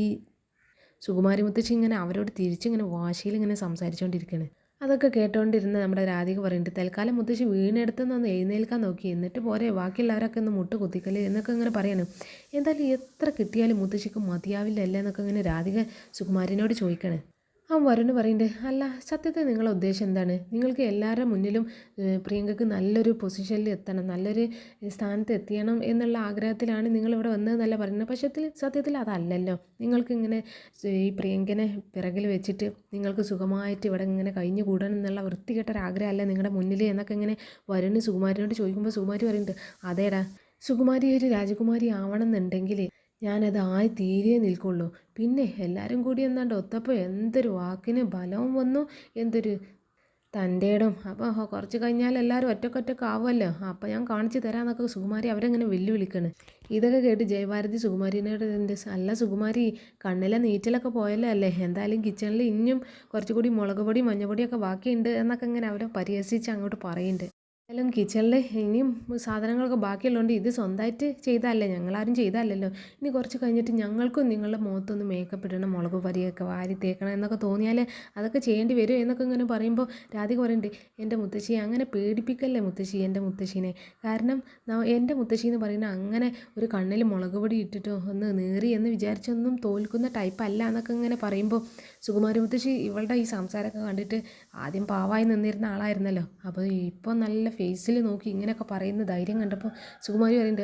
[SPEAKER 1] സുകുമാരി മുത്തശ്ശി ഇങ്ങനെ അവരോട് തിരിച്ചിങ്ങനെ വാശിയിൽ ഇങ്ങനെ സംസാരിച്ചുകൊണ്ടിരിക്കുകയാണ്. അതൊക്കെ കേട്ടോണ്ടിരുന്ന നമ്മുടെ രാധിക പറയുന്നുണ്ട്, തൽക്കാലം മുത്തശ്ശി വീണെടുത്തുനിന്ന് എഴുന്നേൽക്കാൻ നോക്കി, എന്നിട്ട് പോരെ ബാക്കിയുള്ളവരൊക്കെ ഒന്ന് മുട്ട് കുത്തിക്കല് എന്നൊക്കെ ഇങ്ങനെ പറയണം. എന്തായാലും എത്ര കിട്ടിയാലും മുത്തശ്ശിക്ക് മതിയാവില്ല അല്ലേ എന്നൊക്കെ ഇങ്ങനെ രാധിക സുകുമാരനോട് ചോദിക്കണേ. വരുൺ പറയുന്നുണ്ട്, അല്ല സത്യത്തിൽ നിങ്ങളുടെ ഉദ്ദേശം എന്താണ്? നിങ്ങൾക്ക് എല്ലാവരുടെ മുന്നിലും പ്രിയങ്കയ്ക്ക് നല്ലൊരു പൊസിഷനിൽ എത്തണം, നല്ലൊരു സ്ഥാനത്ത് എത്തിയണം എന്നുള്ള ആഗ്രഹത്തിലാണ് നിങ്ങളിവിടെ വന്നതെന്നല്ല പറയുന്നത്. പക്ഷേ സത്യത്തിൽ അതല്ലല്ലോ. നിങ്ങൾക്കിങ്ങനെ ഈ പ്രിയങ്കനെ പിറകിൽ വെച്ചിട്ട് നിങ്ങൾക്ക് സുഖമായിട്ട് ഇവിടെ ഇങ്ങനെ കഴിഞ്ഞു കൂടണം എന്നുള്ള വൃത്തികെട്ടൊരാഗ്രഹമല്ല നിങ്ങളുടെ മുന്നിൽ എന്നൊക്കെ ഇങ്ങനെ വരുൺ സുകുമാരനോട് ചോദിക്കുമ്പോൾ സുകുമാരി പറയുന്നുണ്ട്, അതേടാ, സുകുമാരി ഒരു രാജകുമാരി ആവണം എന്നുണ്ടെങ്കിൽ ഞാനത് ആയി തീരെ നിൽക്കുള്ളൂ. പിന്നെ എല്ലാവരും കൂടി എന്നാണ്ട് ഒത്തപ്പോൾ എന്തൊരു വാക്കിന് ബലവും വന്നു, എന്തൊരു തൻ്റെ ഇടം. അപ്പോൾ കുറച്ച് കഴിഞ്ഞാൽ എല്ലാവരും ഒറ്റക്കൊറ്റക്ക് ആവുമല്ലോ, അപ്പോൾ ഞാൻ കാണിച്ചു തരാമെന്നൊക്കെ സുകുമാരി അവരെങ്ങനെ വെല്ലുവിളിക്കണം. ഇതൊക്കെ കേട്ട് ജയഭാരതി സുകുമാരിനോട് അല്ല സുകുമാരി, കണ്ണിലെ നീറ്റലൊക്കെ പോയല്ലോ അല്ലേ, എന്തായാലും കിച്ചണിൽ ഇനിയും കുറച്ചുകൂടി മുളക് പൊടി മഞ്ഞൾപ്പൊടിയൊക്കെ ബാക്കിയുണ്ട് എന്നൊക്കെ ഇങ്ങനെ അവരെ പരിഹസിച്ച് അങ്ങോട്ട് പറയുന്നുണ്ട്. എന്തായാലും കിച്ചണിൽ ഇനിയും സാധനങ്ങളൊക്കെ ബാക്കിയുള്ളതുകൊണ്ട് ഇത് സ്വന്തമായിട്ട് ചെയ്തതല്ലേ, ഞങ്ങളാരും ചെയ്തതല്ലല്ലോ. ഇനി കുറച്ച് കഴിഞ്ഞിട്ട് ഞങ്ങൾക്കും നിങ്ങളുടെ മുഖത്തൊന്ന് മേക്കപ്പ് ഇടണം, മുളക് പൊടിയൊക്കെ വാരി തേക്കണം എന്നൊക്കെ തോന്നിയാൽ അതൊക്കെ ചെയ്യേണ്ടി വരും എന്നൊക്കെ ഇങ്ങനെ പറയുമ്പോൾ രാധിക പറയുന്നുണ്ട്, എൻ്റെ മുത്തശ്ശി അങ്ങനെ പേടിപ്പിക്കല്ലേ മുത്തശ്ശി എൻ്റെ മുത്തശ്ശീനെ. കാരണം എൻ്റെ മുത്തശ്ശി എന്ന് പറയുന്നത് അങ്ങനെ ഒരു കണ്ണിൽ മുളക് പൊടി ഇട്ടിട്ടോ ഒന്ന് നേറി എന്ന് വിചാരിച്ചൊന്നും തോൽക്കുന്ന ടൈപ്പല്ല എന്നൊക്കെ ഇങ്ങനെ പറയുമ്പോൾ സുകുമാരി മുത്തശ്ശി ഇവളുടെ ഈ സംസാരമൊക്കെ കണ്ടിട്ട് ആദ്യം പാവായി നിന്നിരുന്ന ആളായിരുന്നല്ലോ, അപ്പോൾ ഇപ്പോൾ നല്ല ഫേസിൽ നോക്കി ഇങ്ങനെയൊക്കെ പറയുന്ന ധൈര്യം കണ്ടപ്പോൾ സുകുമാരി പറയുന്നുണ്ട്,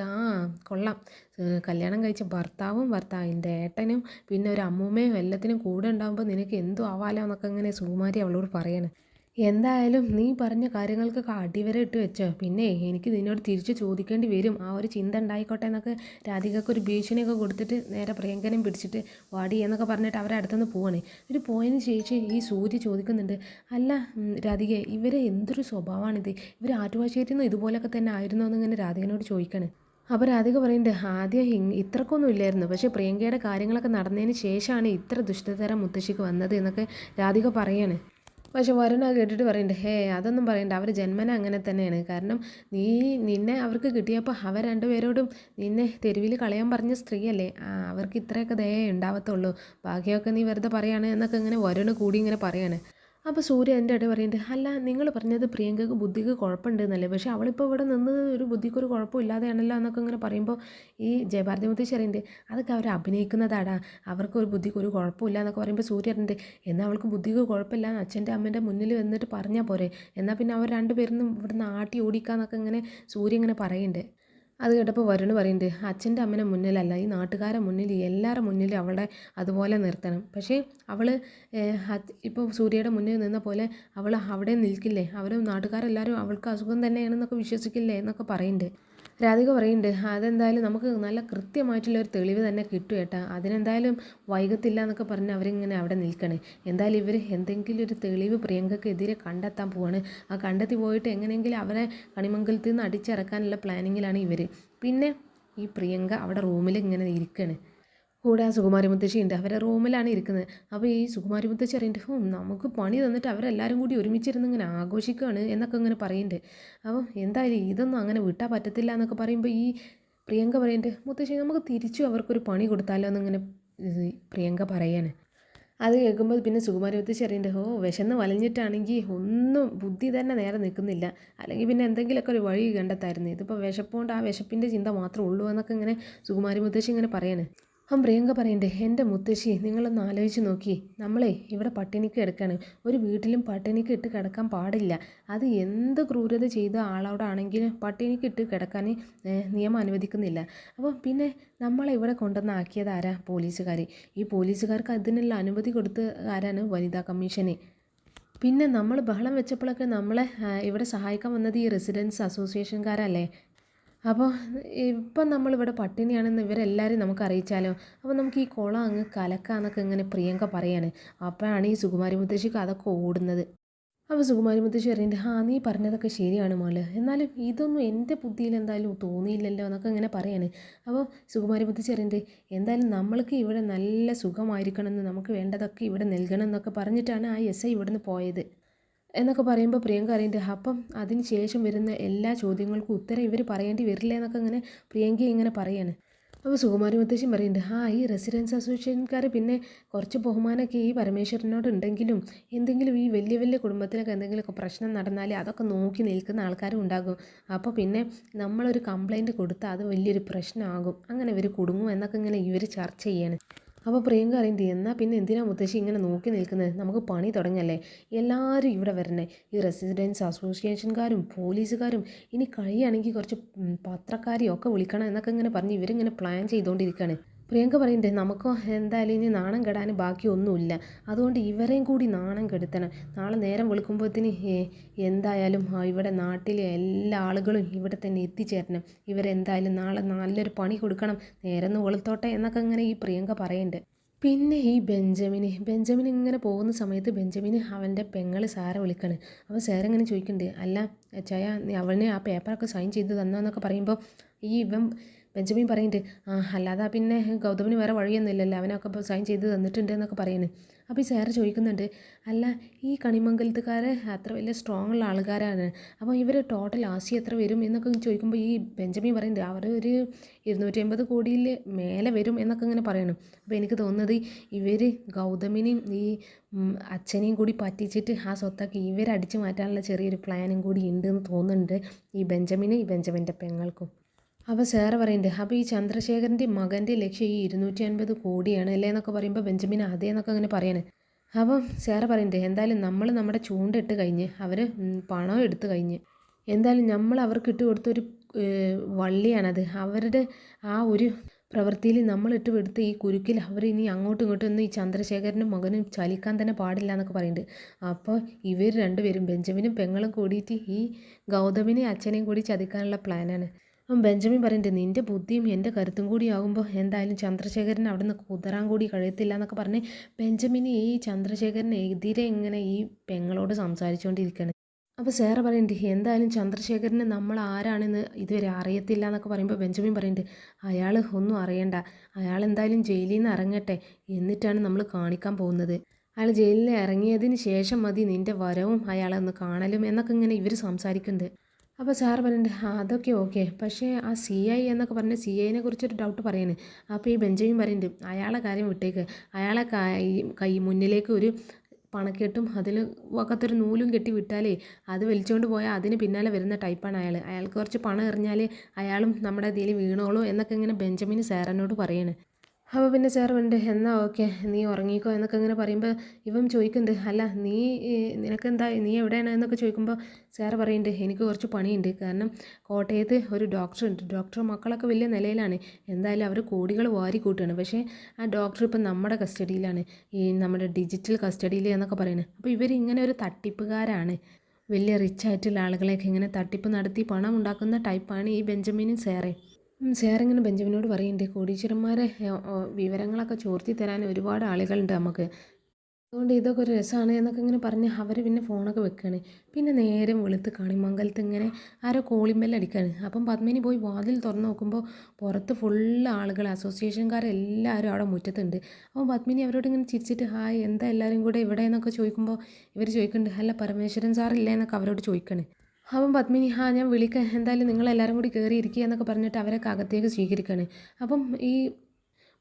[SPEAKER 1] കൊള്ളാം, കല്യാണം കഴിച്ച ഭർത്താവിൻ്റെ ഏട്ടനും പിന്നെ ഒരു അമ്മൂമ്മയും എല്ലാത്തിനും കൂടെ ഉണ്ടാകുമ്പോൾ നിനക്ക് എന്തു ആവാലോ എന്നൊക്കെ ഇങ്ങനെ സുകുമാരി അവളോട് പറയണം. എന്തായാലും നീ പറഞ്ഞ കാര്യങ്ങൾക്കൊക്കെ അടിവരെ ഇട്ട് വെച്ചോ, പിന്നെ എനിക്ക് നിന്നോട് തിരിച്ച് ചോദിക്കേണ്ടി വരും, ആ ഒരു ചിന്ത ഉണ്ടായിക്കോട്ടെ എന്നൊക്കെ രാധികക്ക് ഒരു ഭീഷണിയൊക്കെ കൊടുത്തിട്ട് നേരെ പ്രിയങ്കനും പിടിച്ചിട്ട് വാടി എന്നൊക്കെ പറഞ്ഞിട്ട് അവരെ അടുത്തുനിന്ന് പോവാണ്. ഇവർ പോയതിന് ശേഷം ഈ സൂര്യ ചോദിക്കുന്നുണ്ട്, അല്ല രാധിക, ഇവരെ എന്തൊരു സ്വഭാവമാണിത്, ഇവർ ആറ്റുവാശ്ശേരിയിൽ നിന്ന് ഇതുപോലൊക്കെ തന്നെ ആയിരുന്നു എന്നിങ്ങനെ രാധികനോട് ചോദിക്കണം. അപ്പോൾ രാധിക പറയുന്നുണ്ട്, ആദ്യം ഇത്രക്കൊന്നും ഇല്ലായിരുന്നു, പക്ഷേ പ്രിയങ്കയുടെ കാര്യങ്ങളൊക്കെ നടന്നതിന് ശേഷമാണ് ഇത്ര ദുഷ്ടതരം മുത്തശ്ശിക്ക് വന്നത് എന്നൊക്കെ രാധിക പറയാണ്. പക്ഷെ വരുൺ അത് കേട്ടിട്ട് പറയുന്നുണ്ട്, അതൊന്നും പറയണ്ട, അവർ ജന്മന അങ്ങനെ തന്നെയാണ്. കാരണം നിന്നെ അവർക്ക് കിട്ടിയപ്പോൾ അവർ രണ്ടുപേരോടും നിന്നെ തെരുവിൽ കളയാൻ പറഞ്ഞ സ്ത്രീയല്ലേ, അവർക്ക് ഇത്രയൊക്കെ ദയേ ഉണ്ടാവത്തുള്ളൂ, ബാക്കിയൊക്കെ നീ വെറുതെ പറയാണ് എന്നൊക്കെ ഇങ്ങനെ വരുൺ കൂടി ഇങ്ങനെ പറയാണ്. അപ്പോൾ സൂര്യ എൻ്റെ ഇടയിൽ പറയുന്നുണ്ട്, അല്ല നിങ്ങൾ പറഞ്ഞത് പ്രിയങ്കയ്ക്ക് ബുദ്ധിക്ക് കുഴപ്പമുണ്ട് എന്നല്ലേ, പക്ഷേ അവളിപ്പോൾ ഇവിടെ നിന്ന് ഒരു ബുദ്ധിക്കൊരു കുഴപ്പമില്ലാതെയാണല്ലോ എന്നൊക്കെ ഇങ്ങനെ പറയുമ്പോൾ ഈ ജയഭാരതി മുത്തശ്ശി പറയുന്നുണ്ട്, അതൊക്കെ അവർ അഭിനയിക്കുന്നതാടാ, അവർക്കൊരു ബുദ്ധിക്ക് ഒരു കുഴപ്പമില്ല എന്നൊക്കെ പറയുമ്പോൾ സൂര്യ പറയുന്നുണ്ട്, എന്നാൽ അവൾക്ക് ബുദ്ധിക്ക് കുഴപ്പമില്ല എന്ന് അച്ഛൻ്റെ അമ്മേൻ്റെ മുന്നിൽ വന്നിട്ട് പറഞ്ഞാൽ പോരെ, എന്നാൽ പിന്നെ അവർ രണ്ടുപേരും ഇവിടുന്ന് ആട്ടി ഓടിക്കാന്നൊക്കെ ഇങ്ങനെ സൂര്യ ഇങ്ങനെ പറയുന്നുണ്ട്. അത് കേട്ടപ്പോൾ വരുൺ പറയുന്നുണ്ട്, അച്ഛൻ്റെ അമ്മേനെ മുന്നിലല്ല, ഈ നാട്ടുകാരെ മുന്നിൽ എല്ലാവരുടെ മുന്നിൽ അവളെ അതുപോലെ നിർത്തണം. പക്ഷേ അവൾ ഇപ്പോൾ സൂര്യയുടെ മുന്നിൽ നിന്ന പോലെ അവൾ അവിടെ നിൽക്കില്ലേ, അവരും നാട്ടുകാരെല്ലാവരും അവൾക്ക് അസുഖം തന്നെയാണെന്നൊക്കെ വിശ്വസിക്കില്ലേ എന്നൊക്കെ പറയുന്നുണ്ട്. രാധിക പറയുന്നുണ്ട്, അതെന്തായാലും നമുക്ക് നല്ല കൃത്യമായിട്ടുള്ളൊരു തെളിവ് തന്നെ കിട്ടും ഏട്ടാ, അതിനെന്തായാലും വൈകത്തില്ല എന്നൊക്കെ പറഞ്ഞ് അവരിങ്ങനെ അവിടെ നിൽക്കണേ. എന്തായാലും ഇവർ എന്തെങ്കിലും ഒരു തെളിവ് പ്രിയങ്കയ്ക്കെതിരെ കണ്ടെത്താൻ പോവാണ്. ആ കണ്ടെത്തി പോയിട്ട് എങ്ങനെയെങ്കിലും അവരെ കണിമംഗലത്തിൽ നിന്ന് അടിച്ചിറക്കാനുള്ള പ്ലാനിങ്ങിലാണ് ഇവർ. പിന്നെ ഈ പ്രിയങ്ക അവിടെ റൂമിൽ ഇങ്ങനെ ഇരിക്കുകയാണ്. കൂടെ ആ സുകുമാരി മുത്തശ്ശി ഉണ്ട്. അവരുടെ റൂമിലാണ് ഇരിക്കുന്നത്. അപ്പോൾ ഈ സുകുമാരി മുത്തശ്ശി അറിയുന്നുണ്ട്, നമുക്ക് പണി തന്നിട്ട് അവരെല്ലാവരും കൂടി ഒരുമിച്ചിരുന്ന് ഇങ്ങനെ ആഘോഷിക്കുകയാണ് എന്നൊക്കെ ഇങ്ങനെ പറയുന്നുണ്ട്. അപ്പോൾ എന്തായാലും ഇതൊന്നും അങ്ങനെ വിട്ടാൽ പറ്റത്തില്ല എന്നൊക്കെ പറയുമ്പോൾ ഈ പ്രിയങ്ക പറയുന്നുണ്ട്, മുത്തശ്ശി നമുക്ക് തിരിച്ചു അവർക്കൊരു പണി കൊടുത്താലോ എന്നിങ്ങനെ പ്രിയങ്ക പറയാണ്. അത് കേൾക്കുമ്പോൾ പിന്നെ സുകുമാരി മുത്തശ്ശി അറിയുന്നുണ്ട്, വിശന്ന് വലഞ്ഞിട്ടാണെങ്കിൽ ഒന്നും ബുദ്ധി തന്നെ നേരെ നിൽക്കുന്നില്ല, അല്ലെങ്കിൽ പിന്നെ എന്തെങ്കിലുമൊക്കെ ഒരു വഴി കണ്ടെത്തായിരുന്നു, ഇതിപ്പോൾ വിശപ്പുകൊണ്ട് ആ വിശപ്പിൻ്റെ ചിന്ത മാത്രമേ ഉള്ളൂ എന്നൊക്കെ ഇങ്ങനെ സുകുമാരി മുത്തശ്ശി ഇങ്ങനെ പറയാണ്. പ്രിയങ്ക പറയണ്ടേ, എൻ്റെ മുത്തശ്ശി നിങ്ങളൊന്ന് ആലോചിച്ച് നോക്കി, നമ്മളെ ഇവിടെ പട്ടിണിക്ക് കിടക്കാണ്, ഒരു വീട്ടിലും പട്ടിണിക്ക് ഇട്ട് കിടക്കാൻ പാടില്ല. അത് എന്ത് ക്രൂരത ചെയ്ത ആളോടാണെങ്കിലും പട്ടിണിക്ക് ഇട്ട് കിടക്കാൻ നിയമം അനുവദിക്കുന്നില്ല. അപ്പോൾ പിന്നെ നമ്മളെ ഇവിടെ കൊണ്ടുവന്ന് ആക്കിയത് ആരാ? പോലീസുകാർ. ഈ പോലീസുകാർക്ക് അതിനുള്ള അനുമതി കൊടുത്ത ആരാണ്? വനിതാ കമ്മീഷന്. പിന്നെ നമ്മൾ ബഹളം വെച്ചപ്പോഴൊക്കെ നമ്മളെ ഇവിടെ സഹായിക്കാൻ വന്നത് ഈ റെസിഡൻസ് അസോസിയേഷൻകാരല്ലേ. അപ്പോൾ ഇപ്പം നമ്മളിവിടെ പട്ടിണിയാണെന്ന് ഇവരെല്ലാവരും നമുക്ക് അറിയിച്ചാലോ, അപ്പോൾ നമുക്ക് ഈ കുളം അങ്ങ് കലക്കാന്നൊക്കെ ഇങ്ങനെ പ്രിയങ്ക പറയാണ്. അപ്പോഴാണ് ഈ സുകുമാരി മുത്തശ്ശിക്ക് അതൊക്കെ ഓടുന്നത്. അപ്പോൾ സുകുമാരി മുത്തശ്ശി പറയുന്നുണ്ട്, നീ പറഞ്ഞതൊക്കെ ശരിയാണ് മോള്, എന്നാലും ഇതൊന്നും എൻ്റെ ബുദ്ധിയിൽ എന്തായാലും തോന്നിയില്ലല്ലോ എന്നൊക്കെ ഇങ്ങനെ പറയാണ്. അപ്പോൾ സുകുമാരി മുത്തശ്ശി പറയുന്നുണ്ട്, എന്തായാലും നമ്മൾക്ക് ഇവിടെ നല്ല സുഖമായിരിക്കണമെന്ന്, നമുക്ക് വേണ്ടതൊക്കെ ഇവിടെ നൽകണം എന്നൊക്കെ പറഞ്ഞിട്ടാണ് ആ എസ് ഐ ഇവിടുന്ന് പോയത് എന്നൊക്കെ പറയുമ്പോൾ പ്രിയങ്ക അറിയുന്നുണ്ട്, അപ്പം അതിന് ശേഷം വരുന്ന എല്ലാ ചോദ്യങ്ങൾക്കും ഉത്തരം ഇവർ പറയേണ്ടി വരില്ല എന്നൊക്കെ ഇങ്ങനെ പ്രിയങ്ക ഇങ്ങനെ പറയാണ്. അപ്പോൾ സുകുമാരി മുത്തശ്ശി പറയുന്നുണ്ട്, ഈ റെസിഡൻസ് അസോസിയേഷൻകാർ പിന്നെ കുറച്ച് ബഹുമാനമൊക്കെ ഈ പരമേശ്വരനോട് ഉണ്ടെങ്കിലും എന്തെങ്കിലും ഈ വലിയ വലിയ കുടുംബത്തിലൊക്കെ എന്തെങ്കിലുമൊക്കെ പ്രശ്നം നടന്നാൽ അതൊക്കെ നോക്കി നിൽക്കുന്ന ആൾക്കാരും ഉണ്ടാകും. അപ്പോൾ പിന്നെ നമ്മളൊരു കംപ്ലൈൻറ്റ് കൊടുത്താൽ അത് വലിയൊരു പ്രശ്നമാകും, അങ്ങനെ ഇവർ കുടുങ്ങും എന്നൊക്കെ ഇങ്ങനെ ഇവർ ചർച്ച ചെയ്യാണ്. അപ്പോൾ പ്രിയങ്ക അറിയണ്ടേ, എന്നാൽ പിന്നെ എന്തിനാ മുത്തശ്ശി ഇങ്ങനെ നോക്കി നിൽക്കുന്നത്, നമുക്ക് പണി തുടങ്ങല്ലേ, എല്ലാവരും ഇവിടെ വരണേ, ഈ റെസിഡൻസ് അസോസിയേഷൻകാരും പോലീസുകാരും, ഇനി കഴിയുകയാണെങ്കിൽ കുറച്ച് പത്രക്കാരെയും ഒക്കെ വിളിക്കണം എന്നൊക്കെ ഇങ്ങനെ പറഞ്ഞ് ഇവരിങ്ങനെ പ്ലാൻ ചെയ്തുകൊണ്ടിരിക്കുകയാണ്. പ്രിയങ്ക പറയണ്ടേ, നമുക്കോ എന്തായാലും ഇനി നാണം കെടാൻ ബാക്കിയൊന്നുമില്ല, അതുകൊണ്ട് ഇവരെയും കൂടി നാണം കെടുത്തണം. നാളെ നേരം വെളുക്കുമ്പോഴത്തേന് എന്തായാലും ഇവിടെ നാട്ടിലെ എല്ലാ ആളുകളും ഇവിടെ തന്നെ എത്തിച്ചേരണം, ഇവരെന്തായാലും നാളെ നല്ലൊരു പണി കൊടുക്കണം, നേരം വെളുത്തോട്ടെ എന്നൊക്കെ ഇങ്ങനെ ഈ പ്രിയങ്ക പറയുന്നുണ്ട്. പിന്നെ ഈ ബെഞ്ചമിൻ ഇങ്ങനെ പോകുന്ന സമയത്ത് ബെഞ്ചമിന് അവൻ്റെ പെങ്ങള് സാറെ വിളിക്കാണ്. അപ്പോൾ സാറിങ്ങനെ ചോദിക്കുന്നുണ്ട്, അല്ല ചായ അവന് ആ പേപ്പറൊക്കെ സൈൻ ചെയ്ത് തന്നോന്നൊക്കെ പറയുമ്പോൾ ഇവൻ ബെഞ്ചമിൻ പറയുന്നുണ്ട്, അല്ലാതെ പിന്നെ ഗൗതമിന് വേറെ വഴിയൊന്നുമില്ലല്ലോ, അവനൊക്കെ ഇപ്പോൾ സൈൻ ചെയ്ത് തന്നിട്ടുണ്ട് എന്നൊക്കെ പറയുന്നത്. അപ്പോൾ ഈ സാറ് ചോദിക്കുന്നുണ്ട്, അല്ല ഈ കണിമംഗലത്തുകാരെ അത്ര വലിയ സ്ട്രോങ് ഉള്ള ആൾക്കാരാണ്, അപ്പോൾ ഇവർ ടോട്ടൽ ആസ്തി എത്ര വരും എന്നൊക്കെ ചോദിക്കുമ്പോൾ ഈ ബെഞ്ചമിൻ പറയുന്നുണ്ട്, അവർ ഒരു 250 കോടിയിൽ മേലെ വരും എന്നൊക്കെ ഇങ്ങനെ പറയണം. അപ്പോൾ എനിക്ക് തോന്നുന്നത് ഇവർ ഗൗതമിനെയും ഈ അച്ഛനെയും കൂടി പറ്റിച്ചിട്ട് ആ സ്വത്തൊക്കെ ഇവരടിച്ചു മാറ്റാനുള്ള ചെറിയൊരു പ്ലാനും കൂടി ഉണ്ടെന്ന് തോന്നുന്നുണ്ട് ഈ ബെഞ്ചമിൻ്റെ പെങ്ങൾക്കും. അപ്പോൾ സാറ് പറയുന്നുണ്ട്, അപ്പോൾ ഈ ചന്ദ്രശേഖരൻ്റെ മകൻ്റെ ലക്ഷ്യം ഈ 250 കോടിയാണ് അല്ലേ എന്നൊക്കെ പറയുമ്പോൾ ബെഞ്ചമിൻ അതേന്നൊക്കെ അങ്ങനെ പറയാണ്. അപ്പം സാറ് പറയുന്നുണ്ട്, എന്തായാലും നമ്മൾ നമ്മുടെ ചൂണ്ടിട്ട് കഴിഞ്ഞ് അവർ പണം എടുത്തു കഴിഞ്ഞ്, എന്തായാലും നമ്മൾ അവർക്ക് ഇട്ട് കൊടുത്തൊരു വള്ളിയാണത്, അവരുടെ ആ ഒരു പ്രവൃത്തിയിൽ നമ്മളിട്ട് കൊടുത്ത് ഈ കുരുക്കിൽ അവർ ഇനി അങ്ങോട്ടും ഇങ്ങോട്ടും ഒന്നും ഈ ചന്ദ്രശേഖരനും മകനും ചലിക്കാൻ തന്നെ പാടില്ല എന്നൊക്കെ പറയുന്നുണ്ട്. അപ്പോൾ ഇവർ രണ്ടുപേരും ബെഞ്ചമിനും പെങ്ങളും കൂടിയിട്ട് ഈ ഗൗതമിനെയും അച്ഛനെയും കൂടി ചതിക്കാനുള്ള പ്ലാനാണ്. ബെഞ്ചമിൻ പറയുന്നുണ്ട്, നിൻ്റെ ബുദ്ധിയും എൻ്റെ കരുത്തും കൂടി ആകുമ്പോൾ എന്തായാലും ചന്ദ്രശേഖരൻ അവിടെ നിന്ന് കുതിരാൻ കൂടി കഴിയത്തില്ല എന്നൊക്കെ പറഞ്ഞ് ബെഞ്ചമിന് ഈ ചന്ദ്രശേഖരനെതിരെ ഇങ്ങനെ ഈ പെങ്ങളോട് സംസാരിച്ചുകൊണ്ടിരിക്കുകയാണ്. അപ്പോൾ സാറ് പറയുന്നുണ്ട്, എന്തായാലും ചന്ദ്രശേഖരന് നമ്മൾ ആരാണെന്ന് ഇതുവരെ അറിയത്തില്ല എന്നൊക്കെ പറയുമ്പോൾ ബെഞ്ചമിൻ പറയുന്നുണ്ട്, അയാൾ ഒന്നും അറിയണ്ട, അയാൾ എന്തായാലും ജയിലിൽ നിന്ന് ഇറങ്ങട്ടെ, എന്നിട്ടാണ് നമ്മൾ കാണിക്കാൻ പോകുന്നത്, അയാൾ ജയിലിൽ നിന്ന് ഇറങ്ങിയതിന് ശേഷം മതി നിൻ്റെ വരവും അയാളെ ഒന്ന് കാണലും എന്നൊക്കെ ഇങ്ങനെ ഇവർ സംസാരിക്കുന്നുണ്ട്. അപ്പോൾ സാറ് പറയുന്നുണ്ട്, അതൊക്കെ ഓക്കെ, പക്ഷേ ആ CI എന്നൊക്കെ പറഞ്ഞ് CIനെ കുറിച്ചൊരു ഡൗട്ട് പറയുന്നു. അപ്പോൾ ഈ ബെഞ്ചമിൻ പറയുന്നുണ്ട്, അയാളെ കാര്യം വിട്ടേക്ക്, അയാളെ കൈ മുന്നിലേക്ക് ഒരു പണക്കെട്ടും അതിൽ വക്കത്തൊരു നൂലും കെട്ടി വിട്ടാലേ അത് വലിച്ചുകൊണ്ട് പോയാൽ അതിന് പിന്നാലെ വരുന്ന ടൈപ്പാണ് അയാൾ, അയാൾക്ക് കുറച്ച് പണം എറിഞ്ഞാൽ അയാളും നമ്മുടെ ഇതിൽ വീണോളൂ എന്നൊക്കെ ഇങ്ങനെ ബെഞ്ചമിൻ സാറിനോട് പറയാണ്. അപ്പോൾ പിന്നെ സാർ പറയുന്നുണ്ട്, എന്നാൽ ഓക്കെ നീ ഉറങ്ങിക്കോ എന്നൊക്കെ ഇങ്ങനെ പറയുമ്പോൾ ഇവൻ ചോദിക്കുന്നുണ്ട്, അല്ല നിനക്കെന്താ, നീ എവിടെയാണ് എന്നൊക്കെ ചോദിക്കുമ്പോൾ സാർ പറയുന്നുണ്ട്, എനിക്ക് കുറച്ച് പണിയുണ്ട്, കാരണം കോട്ടയത്ത് ഒരു ഡോക്ടറുണ്ട്, ഡോക്ടർ മക്കളൊക്കെ വലിയ നിലയിലാണ്, എന്തായാലും അവർ കോടികൾ വാരി കൂട്ടുകയാണ്, പക്ഷേ ആ ഡോക്ടർ ഇപ്പം നമ്മുടെ കസ്റ്റഡിയിലാണ്, ഈ നമ്മുടെ ഡിജിറ്റൽ കസ്റ്റഡിയിൽ എന്നൊക്കെ പറയുന്നത്. അപ്പോൾ ഇവർ ഇങ്ങനെ ഒരു തട്ടിപ്പുകാരാണ്, വലിയ റിച്ച് ആയിട്ടുള്ള ആളുകളെയൊക്കെ ഇങ്ങനെ തട്ടിപ്പ് നടത്തി പണം ഉണ്ടാക്കുന്ന ടൈപ്പാണ് ഈ ബെഞ്ചമിനും സാറേയും. സാറിങ്ങനെ ബെഞ്ചമിനോട് പറയുന്നുണ്ട്, കോടീശ്വരന്മാരെ വിവരങ്ങളൊക്കെ ചോർത്തി തരാൻ ഒരുപാട് ആളുകളുണ്ട് നമുക്ക്, അതുകൊണ്ട് ഇതൊക്കെ ഒരു രസമാണ് എന്നൊക്കെ ഇങ്ങനെ പറഞ്ഞ് അവർ പിന്നെ ഫോണൊക്കെ വെക്കുകയാണ്. പിന്നെ നേരം വെളുത്ത് കണിമംഗലത്ത് ഇങ്ങനെ ആരോ കോളിംഗ് ബെല്ല് അടിക്കുകയാണ്. അപ്പം പത്മിനി പോയി വാതിൽ തുറന്ന് നോക്കുമ്പോൾ പുറത്ത് ഫുള്ള് ആളുകൾ, അസോസിയേഷൻകാരെല്ലാവരും അവിടെ മുറ്റത്തുണ്ട്. അപ്പം പത്മിനി അവരോട് ഇങ്ങനെ ചിരിച്ചിട്ട് ഹായ് എന്താ എല്ലാവരും കൂടെ ഇവിടെ എന്നൊക്കെ ചോദിക്കുമ്പോൾ ഇവർ ചോദിക്കുന്നുണ്ട് അല്ല പരമേശ്വരൻ സാറില്ലേ എന്നൊക്കെ അവരോട് ചോദിക്കുകയാണ്. അപ്പം പത്മിനി ഞാൻ വിളിക്കാം എന്തായാലും നിങ്ങളെല്ലാവരും കൂടി കയറിയിരിക്കുക എന്നൊക്കെ പറഞ്ഞിട്ട് അവരൊക്കെ അകത്തേക്ക് സ്വീകരിക്കുകയാണ്. അപ്പം ഈ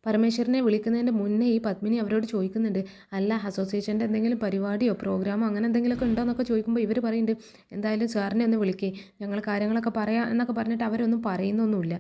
[SPEAKER 1] പരമേശ്വരനെ വിളിക്കുന്നതിൻ്റെ മുന്നേ ഈ പത്മിനി അവരോട് ചോദിക്കുന്നുണ്ട് അല്ല അസോസിയേഷൻ്റെ എന്തെങ്കിലും പരിപാടിയോ പ്രോഗ്രാമോ അങ്ങനെ എന്തെങ്കിലുമൊക്കെ ഉണ്ടോ എന്നൊക്കെ ചോദിക്കുമ്പോൾ ഇവർ പറയുന്നുണ്ട് എന്തായാലും സാറിനെ ഒന്ന് വിളിക്കേ ഞങ്ങൾ കാര്യങ്ങളൊക്കെ പറയാം എന്നൊക്കെ പറഞ്ഞിട്ട് അവരൊന്നും പറയുന്നൊന്നുമില്ല.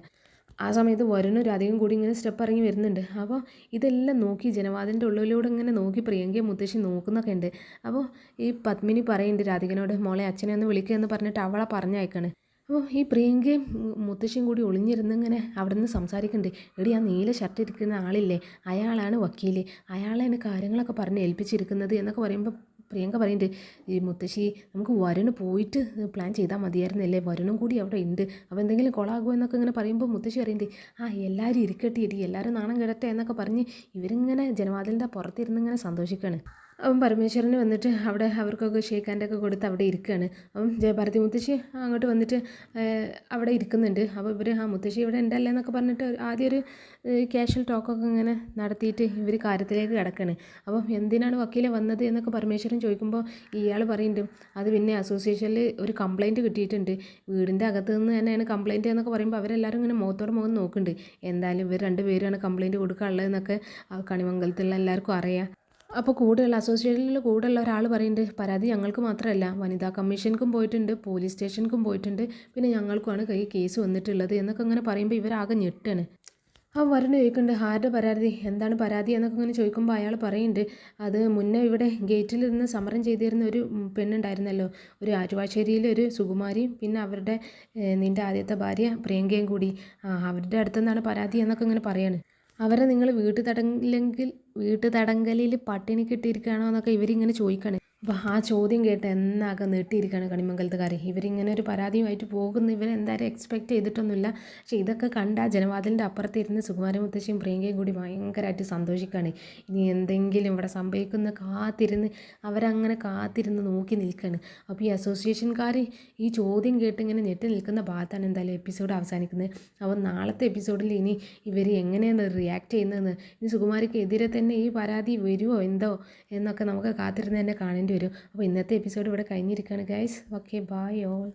[SPEAKER 1] ആ സമയത്ത് വരുണും രാധികയും കൂടി ഇങ്ങനെ സ്റ്റെപ്പ് ഇറങ്ങി വരുന്നുണ്ട്. അപ്പോൾ ഇതെല്ലാം നോക്കി ജനവാദിൻ്റെ ഉള്ളിലൂടെ ഇങ്ങനെ നോക്കി പ്രിയങ്കയും മുത്തശ്ശി നോക്കുന്നൊക്കെ ഉണ്ട്. അപ്പോൾ ഈ പത്മിനി പറയുന്നുണ്ട് രാധികനോട് മോളെ അച്ഛനെ ഒന്ന് വിളിക്കുക എന്ന് പറഞ്ഞിട്ട് അവളെ പറഞ്ഞയക്കാണ്. അപ്പോൾ ഈ പ്രിയങ്കയും മുത്തശ്ശിയും കൂടി ഒളിഞ്ഞിരുന്ന് ഇങ്ങനെ അവിടെ നിന്ന് സംസാരിക്കുന്നുണ്ട്. എടി ആ നീല ഷർട്ട് ഇരിക്കുന്ന ആളില്ലേ അയാളാണ് വക്കീൽ, അയാളാണ് കാര്യങ്ങളൊക്കെ പറഞ്ഞ് ഏൽപ്പിച്ചിരിക്കുന്നത് എന്നൊക്കെ പറയുമ്പോൾ പ്രിയങ്ക പറയുന്നുണ്ട് ഈ മുത്തശ്ശി നമുക്ക് വരുണ് പോയിട്ട് പ്ലാൻ ചെയ്താൽ മതിയായിരുന്നല്ലേ, വരുണും കൂടി അവിടെ ഉണ്ട്, അപ്പോൾ എന്തെങ്കിലും കൊളാകുമോ എന്നൊക്കെ ഇങ്ങനെ പറയുമ്പോൾ മുത്തശ്ശി പറയുന്നുണ്ട് എല്ലാവരും ഇരിക്കട്ടെ ഇടി എല്ലാവരും നാണം കിടട്ടെ എന്നൊക്കെ പറഞ്ഞ് ഇവരിങ്ങനെ ജനവാതിലിൻ്റെ പുറത്തിരുന്ന് ഇങ്ങനെ സന്തോഷിക്കുകയാണ്. അപ്പം പരമേശ്വരന് വന്നിട്ട് അവിടെ അവർക്കൊക്കെ ഷേക്ക് ഹാൻഡൊക്കെ കൊടുത്ത് അവിടെ ഇരിക്കുകയാണ്. അപ്പം ജയഭാരതി മുത്തശ്ശി അങ്ങോട്ട് വന്നിട്ട് അവിടെ ഇരിക്കുന്നുണ്ട്. അപ്പോൾ ഇവർ മുത്തശ്ശി ഇവിടെ ഉണ്ടല്ലേ എന്നൊക്കെ പറഞ്ഞിട്ട് ആദ്യം ഒരു ക്യാഷ്വൽ ടോക്കൊക്കെ ഇങ്ങനെ നടത്തിയിട്ട് ഇവർ കാര്യത്തിലേക്ക് കിടക്കുകയാണ്. അപ്പം എന്തിനാണ് വക്കീലെ വന്നത് എന്നൊക്കെ പരമേശ്വരൻ ചോദിക്കുമ്പോൾ ഇയാൾ പറയുന്നുണ്ട് അത് പിന്നെ അസോസിയേഷനിൽ ഒരു കംപ്ലയിൻറ്റ് കിട്ടിയിട്ടുണ്ട്, വീടിൻ്റെ അകത്ത് നിന്ന് തന്നെയാണ് കംപ്ലയിൻറ്റ് എന്നൊക്കെ പറയുമ്പോൾ അവരെല്ലാവരും ഇങ്ങനെ മുഖത്തോട് മുഖം നോക്കുന്നുണ്ട്. എന്തായാലും ഇവർ രണ്ടുപേരാണ് കംപ്ലയിൻറ്റ് കൊടുക്കാനുള്ളതെന്നൊക്കെ കണിമംഗലത്തുള്ള എല്ലാവർക്കും അറിയാം. അപ്പോൾ കൂടെയുള്ള അസോസിയേഷനിൽ കൂടെയുള്ള ഒരാൾ പറയുന്നുണ്ട് പരാതി ഞങ്ങൾക്ക് മാത്രമല്ല വനിതാ കമ്മീഷൻക്കും പോയിട്ടുണ്ട്, പോലീസ് സ്റ്റേഷനിലും പോയിട്ടുണ്ട്, പിന്നെ ഞങ്ങൾക്കുമാണ് കേസ് വന്നിട്ടുള്ളത് എന്നൊക്കെ ഇങ്ങനെ പറയുമ്പോൾ ഇവരാകെ ഞെട്ടാണ്. വരുണ് ചോദിക്കുന്നുണ്ട് ആരുടെ പരാതി, എന്താണ് പരാതി എന്നൊക്കെ ഇങ്ങനെ ചോദിക്കുമ്പോൾ അയാൾ പറയുന്നുണ്ട് അത് മുന്നേ ഇവിടെ ഗേറ്റിൽ നിന്ന് സമരം ചെയ്തിരുന്ന ഒരു പെണ്ണുണ്ടായിരുന്നല്ലോ, ഒരു ആറ്റുവാശ്ശേരിയിലെ ഒരു സുകുമാരിയും പിന്നെ അവരുടെ നിൻ്റെ ആദ്യത്തെ ഭാര്യ പ്രിയങ്കയും കൂടി അവരുടെ അടുത്തുനിന്നാണ് പരാതി എന്നൊക്കെ ഇങ്ങനെ പറയാണ്. അവരെ നിങ്ങൾ വീട്ടുതടങ്കലിൽ പട്ടിണിക്കിട്ടിരിക്കുകയാണോ എന്നൊക്കെ ഇവരിങ്ങനെ ചോദിക്കുകയാണ്. അപ്പോൾ ആ ചോദ്യം കേട്ട് എന്നാകെ നീട്ടിയിരിക്കുകയാണ് കണിമംഗലത്തുകാർ. ഇവരിങ്ങനെ ഒരു പരാതിയുമായിട്ട് പോകുന്ന ഇവരെന്തായാലും എക്സ്പെക്റ്റ് ചെയ്തിട്ടൊന്നുമില്ല. പക്ഷേ ഇതൊക്കെ കണ്ട ജനവാതിലിൻ്റെ അപ്പുറത്തിരുന്ന് സുകുമാരി മുത്തശ്ശിയും പ്രിയങ്കയും കൂടി ഭയങ്കരമായിട്ട് സന്തോഷിക്കുകയാണ്. ഇനി എന്തെങ്കിലും ഇവിടെ സംഭവിക്കുന്ന കാത്തിരുന്ന് അവരങ്ങനെ കാത്തിരുന്ന് നോക്കി നിൽക്കുകയാണ്. അപ്പോൾ ഈ അസോസിയേഷൻകാർ ഈ ചോദ്യം കേട്ട് ഇങ്ങനെ ഞെട്ടി നിൽക്കുന്ന ഭാഗത്താണ് എന്തായാലും എപ്പിസോഡ് അവസാനിക്കുന്നത്. അപ്പോൾ നാളത്തെ എപ്പിസോഡിൽ ഇനി ഇവർ എങ്ങനെയാണ് റിയാക്ട് ചെയ്യുന്നതെന്ന്, ഇനി സുകുമാരിക്ക് തന്നെ ഈ പരാതി വരുമോ എന്തോ എന്നൊക്കെ നമുക്ക് കാത്തിരുന്ന് തന്നെ കാണേണ്ടി വരും. അപ്പോൾ ഇന്നത്തെ എപ്പിസോഡ് ഇവിടെ കഴിഞ്ഞിരിക്കുകയാണ് ഗൈസ്. Okay bye all.